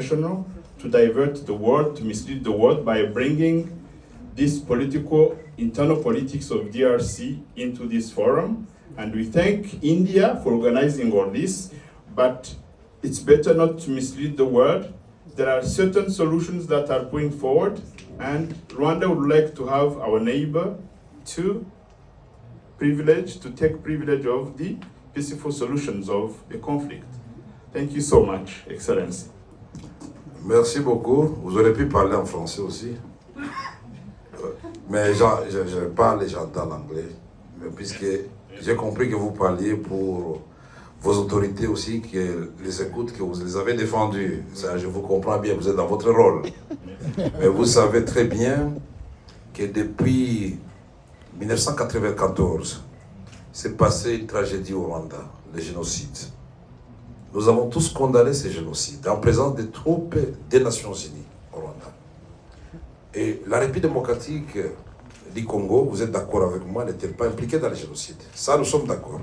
international to divert the world, to mislead the world by bringing this internal politics of DRC into this forum. And we thank India for organizing all this, but it's better not to mislead the world. There are certain solutions that are going forward, and Rwanda would like to have our neighbor to take privilege of the peaceful solutions of the conflict. Thank you so much, Excellency. Merci beaucoup. Vous aurez pu parler en français aussi. Mais je parle et j'entends l'anglais. Puisque j'ai compris que vous parliez pour vos autorités aussi, qui les écoutent, que vous les avez défendus. Ça, je vous comprends bien, vous êtes dans votre rôle. Mais vous savez très bien que depuis 1994, s'est passé une tragédie au Rwanda, le génocide. Nous avons tous condamné ce génocide en présence des troupes des Nations Unies au Rwanda. Et la République démocratique du Congo, vous êtes d'accord avec moi, n'était pas impliquée dans le génocide. Ça, nous sommes d'accord.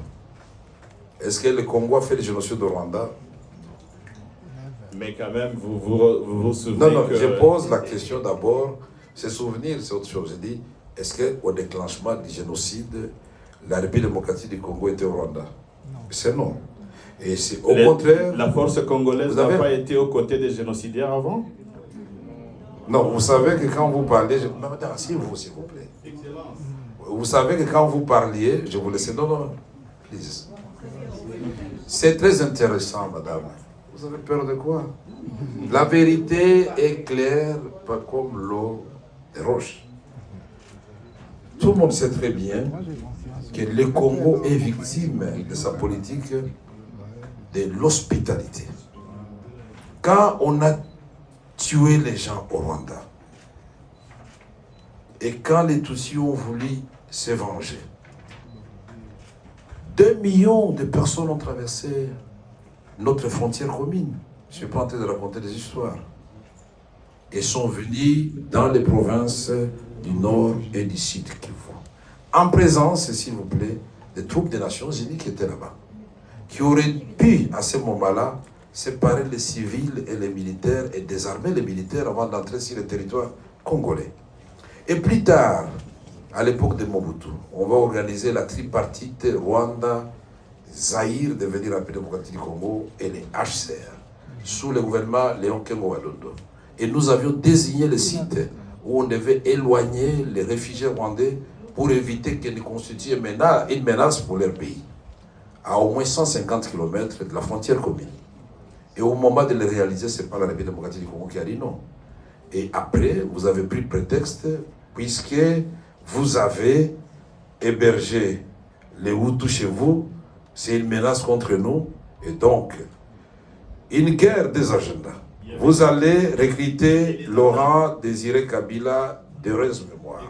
Est-ce que le Congo a fait le génocide au Rwanda? Mais quand même, vous souvenez Non, que... je pose la question d'abord. Se souvenir, c'est autre chose. Je dis, est-ce qu'au déclenchement du génocide, la République démocratique du Congo était au Rwanda? C'est non. Et c'est au contraire... La force congolaise n'a pas été aux côtés des génocidaires avant? Non, vous savez que quand vous parlez... Madame, s'il vous plaît. Vous savez que quand vous parliez, je vous laisse... Non, please. C'est très intéressant, madame. Vous avez peur de quoi? La vérité est claire, pas comme l'eau des roches. Tout le monde sait très bien que le Congo est victime de sa politique de l'hospitalité. Quand on a tué les gens au Rwanda, et quand les Tutsis ont voulu se venger, 2 millions de personnes ont traversé notre frontière commune. Je ne suis pas en train de raconter des histoires. Et sont venus dans les provinces du Nord et du Sud Kivu. En présence, s'il vous plaît, des troupes des Nations Unies qui étaient là-bas. Qui auraient pu, à ce moment-là, séparer les civils et les militaires et désarmer les militaires avant d'entrer sur le territoire congolais. Et plus tard, à l'époque de Mobutu, on va organiser la tripartite Rwanda, Zaïre, devenir République démocratique du Congo, et les HCR, sous le gouvernement Léon Kengo Wadondo. Et nous avions désigné le site où on devait éloigner les réfugiés rwandais pour éviter qu'ils ne constituent une menace pour leur pays, à au moins 150 km de la frontière commune. Et au moment de le réaliser, ce n'est pas la République démocratique du Congo qui a dit non. Et après, vous avez pris prétexte, puisque vous avez hébergé les Hutus chez vous, c'est une menace contre nous, et donc, une guerre des agendas. Vous allez recruter Laurent Désiré Kabila d'heureuse mémoire.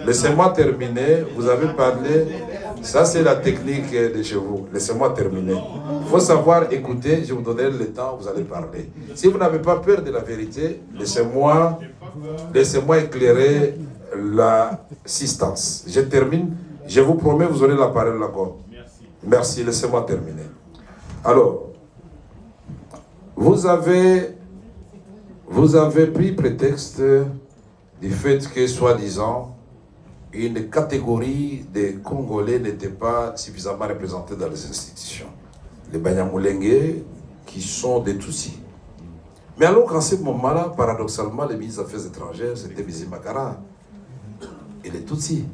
Laissez-moi terminer, vous avez parlé, ça c'est la technique de chez vous, laissez-moi terminer. Il faut savoir écouter, je vous donnerai le temps, vous allez parler. Si vous n'avez pas peur de la vérité, laissez-moi éclairer l'assistance. Je termine, je vous promets, vous aurez la parole encore. Merci, laissez-moi terminer. Alors, vous avez pris prétexte du fait que, soi-disant, une catégorie des Congolais n'était pas suffisamment représentée dans les institutions. Les Banyamulenge, qui sont des Tutsis. Mais alors qu'en ce moment-là, paradoxalement, les ministres des Affaires étrangères, c'était Bizimakara et les Tutsis.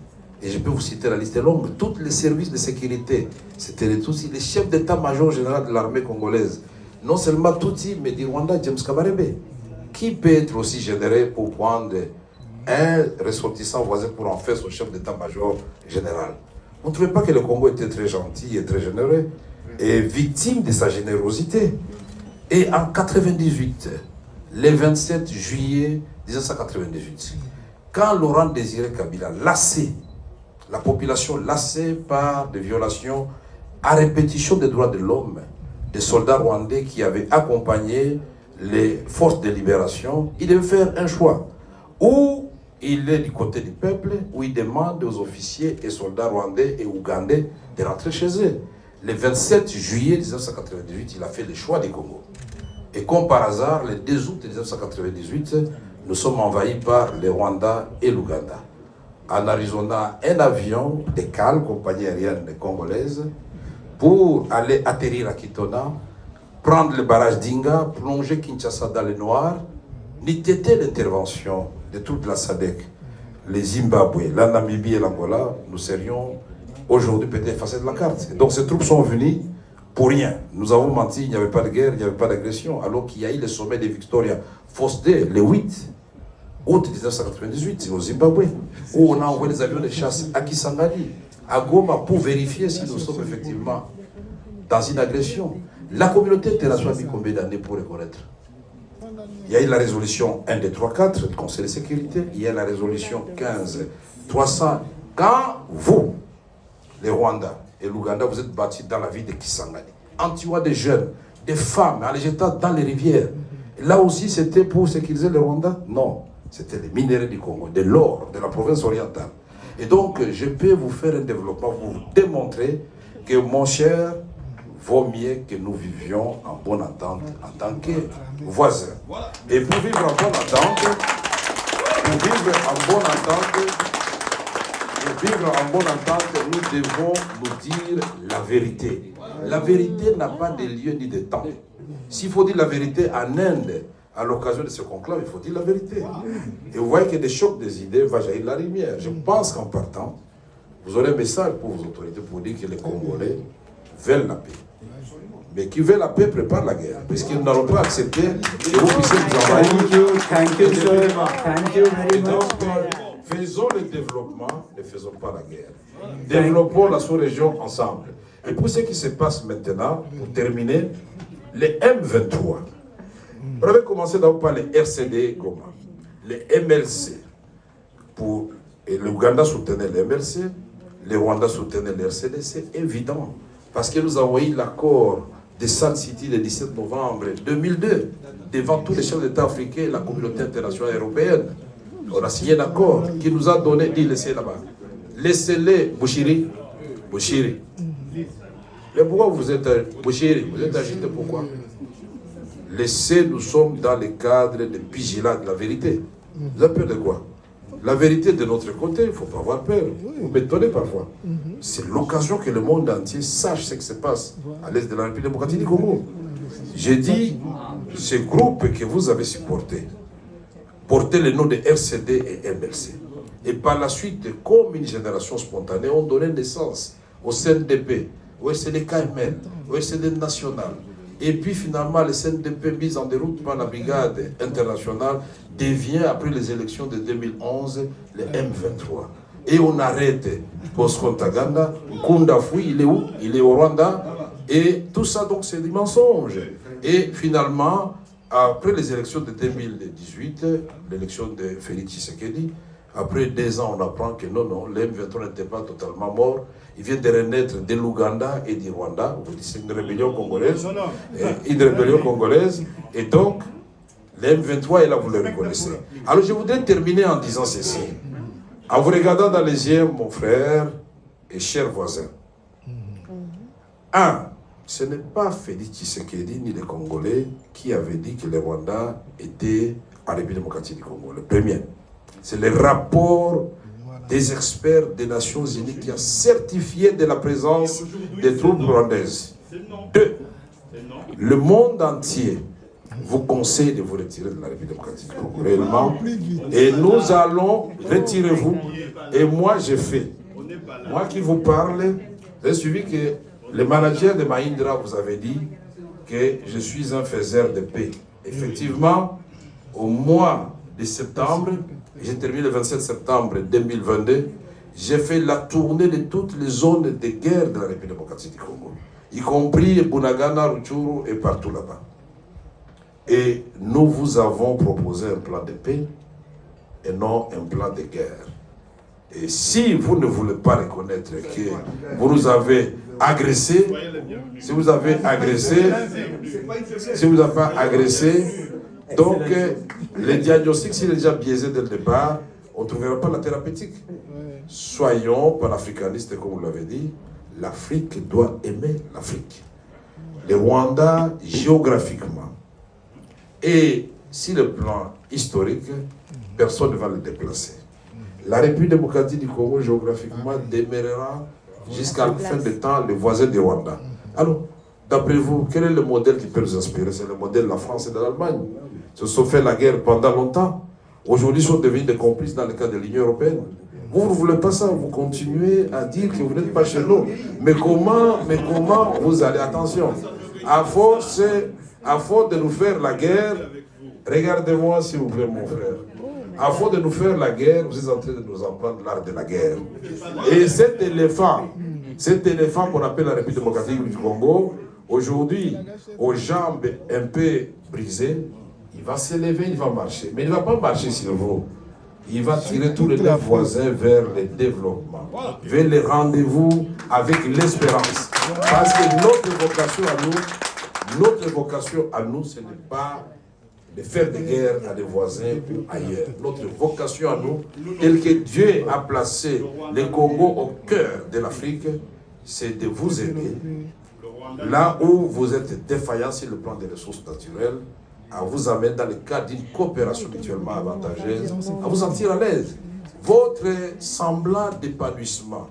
Et je peux vous citer la liste longue. Tous les services de sécurité, c'était les Tutsis. Les chefs d'état-major général de l'armée congolaise, non seulement Tutsis, mais du Rwanda, James Kabarebe. Qui peut être aussi généreux pour prendre un ressortissant voisin pour en faire son chef d'état-major général? Vous ne trouvez pas que le Congo était très gentil et très généreux et victime de sa générosité? Et en 1998, le 27 juillet 1998, quand Laurent Désiré Kabila, lassé, la population lassée par des violations à répétition des droits de l'homme, des soldats rwandais qui avaient accompagné les forces de libération, il devait faire un choix. Ou il est du côté du peuple, où il demande aux officiers et soldats rwandais et ougandais de rentrer chez eux. Le 27 juillet 1998, il a fait le choix du Congo. Et comme par hasard, le 2 août 1998, nous sommes envahis par le Rwanda et l'Ouganda. En Arizona, un avion de CAL, compagnie aérienne congolaise, pour aller atterrir à Kitona, prendre le barrage d'Inga, plonger Kinshasa dans le noir, n'eût été l'intervention de toute la SADC, les Zimbabwe, la Namibie et l'Angola, nous serions aujourd'hui peut-être effacés de la carte. Donc ces troupes sont venues pour rien. Nous avons menti, il n'y avait pas de guerre, il n'y avait pas d'agression, alors qu'il y a eu le sommet de Victoria Falls-Day, le 8 août 1998, c'est au Zimbabwe, où on a envoyé des avions de chasse à Kisangani, à Goma, pour vérifier si nous sommes effectivement dans une agression. La communauté internationale a mis combien d'années pour reconnaître? Il y a eu la résolution 1, 2, 3, 4 du Conseil de sécurité, il y a la résolution 15, 300. Quand vous, les Rwandais et l'Ouganda, vous êtes battus dans la ville de Kisangani, en tuant des jeunes, des femmes, en les jetant dans les rivières, là aussi c'était pour sécuriser les Rwandais? Non, c'était les minéraux du Congo, de l'or, de la province orientale. Et donc, je peux vous faire un développement pour vous démontrer que, mon cher, vaut mieux que nous vivions en bonne entente en tant que voisins. Et pour vivre en bonne entente, nous devons nous dire la vérité. La vérité n'a pas de lieu ni de temps. S'il faut dire la vérité en Inde, à l'occasion de ce conclave, il faut dire la vérité. Et vous voyez que des chocs des idées va jaillir la lumière. Je pense qu'en partant, vous aurez un message pour vos autorités pour dire que les Congolais veulent la paix. Mais qui veut la paix prépare la guerre, puisqu'ils n'allons pas accepter que vous puissiez nous envahir. Thank you, sir. Thank you very Et donc, much. faisons le développement, ne faisons pas la guerre. Développons la sous-région ensemble. Et pour ce qui se passe maintenant, pour terminer, les M23. On avait commencé d'abord par les RCD Goma, les MLC. Et l'Ouganda soutenait les MLC, les Rwandais soutenaient les RCD, c'est évident. Parce que nous avons eu l'accord de Sun City le 17 novembre 2002, devant tous les chefs d'État africains et la communauté internationale européenne. On a signé un accord qui nous a donné, dit laissez là-bas. Laissez-les, Bouchiri. Mais pourquoi vous êtes Bouchiri? Vous êtes agité pourquoi? Laissez, nous sommes dans le cadre de vigilat de la vérité. Vous avez peur de quoi? La vérité de notre côté, il ne faut pas avoir peur. Vous m'étonnez parfois. C'est l'occasion que le monde entier sache ce qui se passe à l'est de la République démocratique du Congo. J'ai dit, ce groupe que vous avez supporté, portait le nom de RCD et MLC. Et par la suite, comme une génération spontanée, ont donné naissance au CNDP, au SNDKML, au SND national. Et puis finalement, le CNDP mis en déroute par la brigade internationale devient, après les élections de 2011, le M23. Et on arrête Bosco Ntaganda, Nkunda Fui, il est où? Il est au Rwanda. Et tout ça, donc, c'est des mensonges. Et finalement, après les élections de 2018, l'élection de Félix Tshisekedi, après 2 ans, on apprend que non, le M23 n'était pas totalement mort. Il vient de renaître de l'Ouganda et du Rwanda. Vous dites c'est une rébellion congolaise. Une rébellion congolaise. Et donc, le M23 est là, vous le reconnaissez. Alors, je voudrais terminer en disant ceci. En vous regardant dans les yeux, mon frère et cher voisin. 1. Ce n'est pas Félix Tshisekedi ni les Congolais qui avaient dit que le Rwanda était en République démocratique du Congo. Le premier. C'est le rapport des experts des Nations Unies qui a certifié de la présence des troupes rwandaises. 2. Le monde entier vous conseille de vous retirer de la République démocratique du Congo, réellement. Et nous allons, retirez-vous. Et moi, j'ai fait. Moi qui vous parle, vous avez suivi que le manager de Mahindra vous avait dit que je suis un faiseur de paix. Effectivement, au mois de septembre, j'ai terminé le 27 septembre 2022, j'ai fait la tournée de toutes les zones de guerre de la République démocratique du Congo, y compris Bunagana, Rutshuru et partout là-bas. Et nous vous avons proposé un plan de paix et non un plan de guerre. Et si vous ne voulez pas reconnaître que vous nous avez agressés, si vous avez pas agressé, donc le diagnostic, s'il est déjà biaisé dès le départ, on ne trouvera pas la thérapeutique. Soyons panafricanistes, comme vous l'avez dit, l'Afrique doit aimer l'Afrique. Le Rwanda, géographiquement, Et sur le plan historique, personne ne va le déplacer. La République démocratique du Congo, géographiquement, demeurera jusqu'à la fin des temps le voisin du Rwanda. Alors, d'après vous, quel est le modèle qui peut nous inspirer? C'est le modèle de la France et de l'Allemagne. Ils se sont fait la guerre pendant longtemps. Aujourd'hui, ils sont devenus des complices dans le cadre de l'Union européenne. Vous ne voulez pas ça, vous continuez à dire que vous n'êtes pas chez nous. Mais comment vous allez? Attention, à force de nous faire la guerre, regardez-moi s'il vous plaît mon frère, à force de nous faire la guerre, vous êtes en train de nous apprendre l'art de la guerre. Et cet éléphant qu'on appelle la République démocratique du Congo, aujourd'hui, aux jambes un peu brisées, il va s'élever, il va marcher. Mais il ne va pas marcher sur vous. Il va tirer tous les voisins vers le développement, vers les rendez-vous avec l'espérance. Parce que notre vocation à nous, ce n'est pas de faire des guerres à des voisins ou ailleurs. Notre vocation à nous, telle que Dieu a placé le Congo au cœur de l'Afrique, c'est de vous aider. Là où vous êtes défaillant sur le plan des ressources naturelles, à vous amener dans le cadre d'une coopération mutuellement avantageuse, à vous sentir à l'aise. Votre semblant d'épanouissement